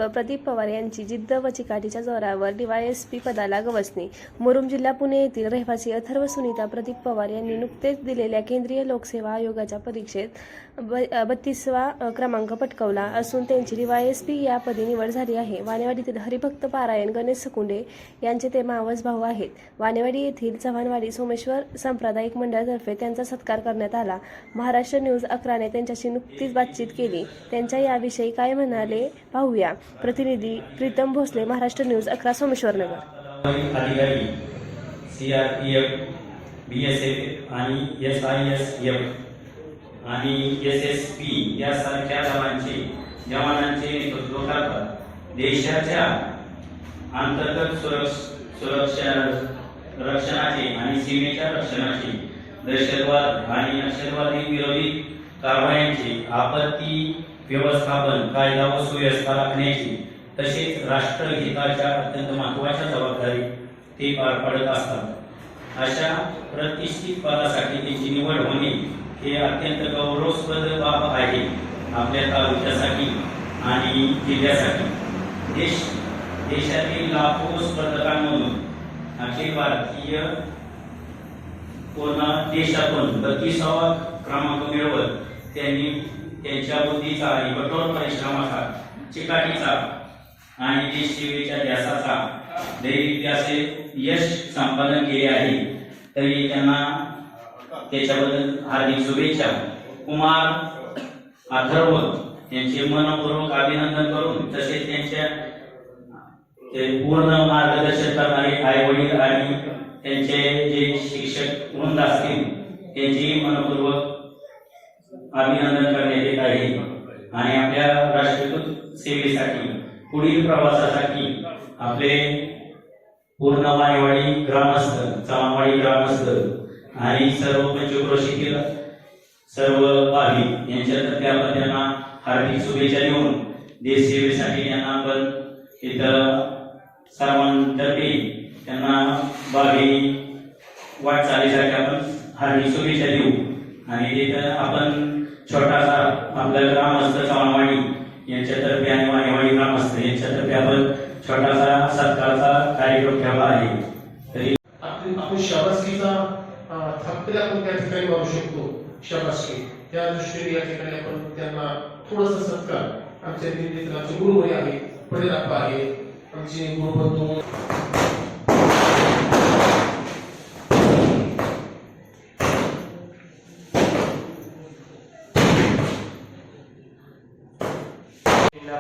प्रदीप पवार यांची जिद्द व चिकाटीच्या जोरावर DYSP पदाला गवसणी। मुरुम जिल्हा पुणे येथील रहिवासी अथर्व सुनीता प्रदीप पवार यांनी नुकतेच दिलेल्या केंद्रीय लोकसेवा आयोगाच्या परीक्षेत 32वा क्रमांक पटकावला असून त्यांची DYSP या पदी निवड झाली आहे। वाणेवाडीतील हरिभक्त पारायण गणेश सकुंडे यांचे ते मावस भाऊ आहेत। वाणेवाडी येथील चव्हाणवाडी सोमेश्वर सांप्रदायिक मंडळातर्फे त्यांचा सत्कार करण्यात आला। महाराष्ट्र न्यूज 11ने त्यांच्याशी नुकतीच बातचीत केली। त्यांच्या याविषयी काय म्हणाले पाहूया। प्रतिनिधी प्रीतम भोसले, महाराष्ट्र न्यूज 11 सोमेश्वरनगर। अधिकारी CRPF, BSF आणि SISF आणि SSP यासारख्या जवानांचे नेतृत्व करतात। देशाच्या अंतर्गत रक्षणाचे आणि सीमेच्या रक्षणाचे, दहशतवाद आणि नक्षलवादी विरोधी कारवायांचे, आपत्ती व्यवस्थापन, कायदा व सुव्यवस्था राखण्याची तसेच राष्ट्रहिताच्या अत्यंत महत्त्वाच्या जबाबदारी ते पार पाडत असतात। अशा प्रतिष्ठित पदासाठी त्यांची निवड होणे हे अत्यंत गौरवास्पद बाब आहे आपल्या तालुक्यासाठी आणि जिल्ह्यासाठी। देशातील लाखो स्पर्धकांमधून अखिल भारतीय पूर्ण देशातून 32वा क्रमांक मिळवत त्यांनी त्यांच्या बुद्धीचा आणि कठोर परिश्रमाचा, चिकाटीचा आणि देशसेवेच्या ध्यासाचा दैर्याचे यश संपादन केले आहे। तरी त्यांना त्याच्याबद्दल हार्दिक शुभेच्छा। कुमार अथर्व यांचे मनपूर्वक अभिनंदन करून तसेच त्यांच्या पूर्ण मार्गदर्शन करणारे आई वडील आणि त्यांचे जे शिक्षक वृंद असतील त्यांचेही मनपूर्वक अभिनंदन करण्यात येत आहे। आणि आपल्या राष्ट्रीय सेवेसाठी पुढील प्रवासासाठी आपले पूर्ण वाणेवाडी ग्रामस्थ, चव्हाणवाडी ग्रामस्थ आणि सर्व पंचक्रोशीतील सर्व भाविक यांच्यातर्फे आपण त्यांना हार्दिक शुभेच्छा देऊन देश सेवेसाठी त्यांना आपण इथं सर्वांतर्फे त्यांना भावी वाटचालीसाठी आपण हार्दिक शुभेच्छा देऊ। आणि तिथं आपण छोटासा आपल्या ग्रामस्थ चव्हाणवाडी यांच्यातर्फे आणि वाणेवाडी ग्रामस्थ यांच्यातर्फे आपण छोटासा सत्कारचा कार्यक्रम ठेवला आहे। तरी आपण शाबासकीचा थप्पे आपण त्या ठिकाणी मारू शकतो। शाबासकी त्या दृष्टीने या ठिकाणी आपण त्यांना थोडासा सत्कार आमच्या दिल्लीतील आमचे गुरुवरी आहे, पडेराप्पा आहे, आमचे गुरुबंधू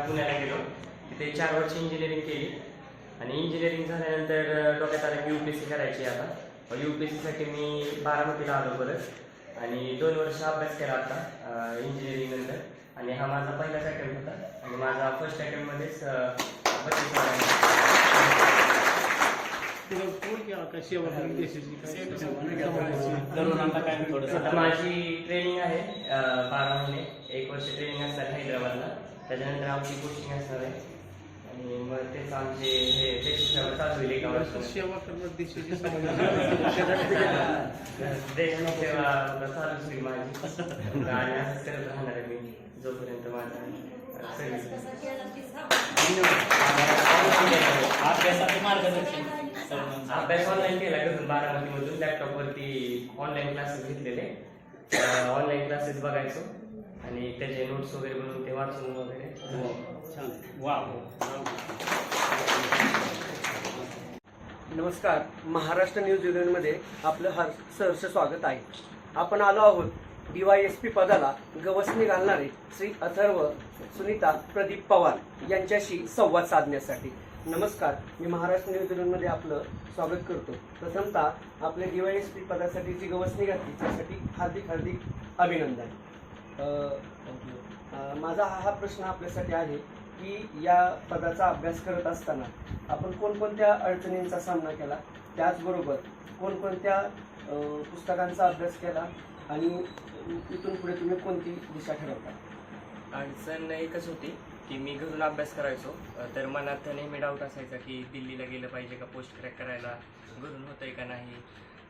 पुण्याला गेलो, तिथे 4 वर्ष इंजिनिअरिंग केली आणि इंजिनिअरिंग झाल्यानंतर डोक्यात आलं की UPSC करायची। आता UPSC साठी मी बारामतीला आलो परत आणि 2 वर्ष अभ्यास केला आता इंजिनिअरिंग नंतर। आणि हा माझा पहिलाच अटेम्प्ट होता आणि माझा फर्स्ट अटेम्प्ट मध्येच 25 माझी ट्रेनिंग आहे 12 महिने, 1 वर्ष ट्रेनिंग असणार हैदराबादला, त्याच्यानंतर आमची पोस्टिंग असणार आहे आणि मग तेच आमचे हे देशसेवा चालू होईल एका वर्षात। सेवा करणं देशाची देशसेवा चालूच होईल माझी आणि असंच करत राहणार आहे मी जोपर्यंत माझा अभ्यास ऑनलाईन केला घरून बारामतीमधून, लॅपटॉपवरती ऑनलाईन क्लासेस घेतलेले, ऑनलाईन क्लासेस बघायचो आणि त्याचे नोट्स वगैरे बनवून ते वाचून वगैरे। नमस्कार, महाराष्ट्र न्यूज 11 मध्ये आपलं सहर्ष स्वागत आहे। आपण आलो आहोत DYSP पदाला गवसणी घालणारे श्री अथर्व सुनीता प्रदीप पवार यांच्याशी संवाद साधण्यासाठी। नमस्कार, मी महाराष्ट्र न्यूज 11 मध्ये आपलं स्वागत करतो। प्रथमतः आपल्या DYSP पदासाठी जी गवसणी घातली त्यासाठी हार्दिक हार्दिक अभिनंदन। माझा हा प्रश्न आपल्यासाठी आहे की या पदाचा अभ्यास करत असताना आपण कोणकोणत्या अडचणींचा सामना केला, त्याचबरोबर कोणकोणत्या पुस्तकांचा अभ्यास केला आणि इथून पुढे तुम्ही कोणती दिशा ठरवता? अडचण एकच होती की मी घरून अभ्यास करायचो, तर मनात नेहमी डाऊट असायचा की दिल्लीला गेलं पाहिजे का पोस्ट क्रॅक करायला, घरून होतंय का नाही।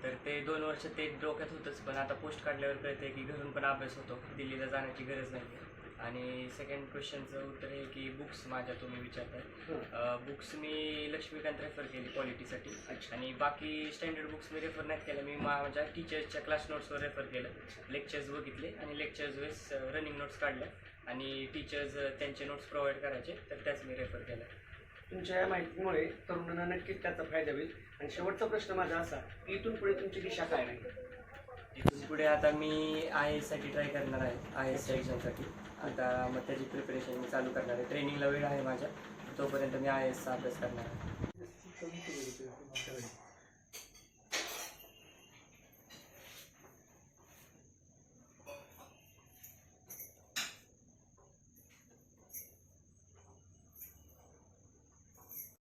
तर ते 2 वर्ष ते डोक्यात होतंच, पण आता पोस्ट काढल्यावर कळतंय की घरून पण अभ्यास होतो, दिल्लीला जाण्याची गरज नाही। आणि सेकंड क्वेश्चनचं उत्तर आहे की बुक्स माझ्या तुम्ही विचारताय. बुक्स मी लक्ष्मीकांत रेफर केली क्वालिटीसाठी. आणि बाकी स्टँडर्ड बुक्स मी रेफर नाही केलं. मी माझ्या टीचर्सच्या क्लास नोट्सवर रेफर केलं. लेक्चर्स बघितले आणि लेक्चर्स वेळेस रनिंग नोट्स काढल्या आणि टीचर्स त्यांचे नोट्स प्रोव्हाइड करायचे तर त्याच मी रेफर केल्या. तुमच्या या माहितीमुळे तरुणांना नक्कीच त्याचा फायदा होईल. आणि शेवटचा प्रश्न माझा असा की इथून पुढे तुमची दिशा काय नाही? इथून पुढे आता मी IASसाठी ट्राय करणार आहे. IASच्या एक्झामसाठी आता मग त्याची प्रिपरेशन मी चालू करणार आहे. ट्रेनिंगला वेळ आहे माझ्या, तोपर्यंत मी IASचा अभ्यास करणार आहे.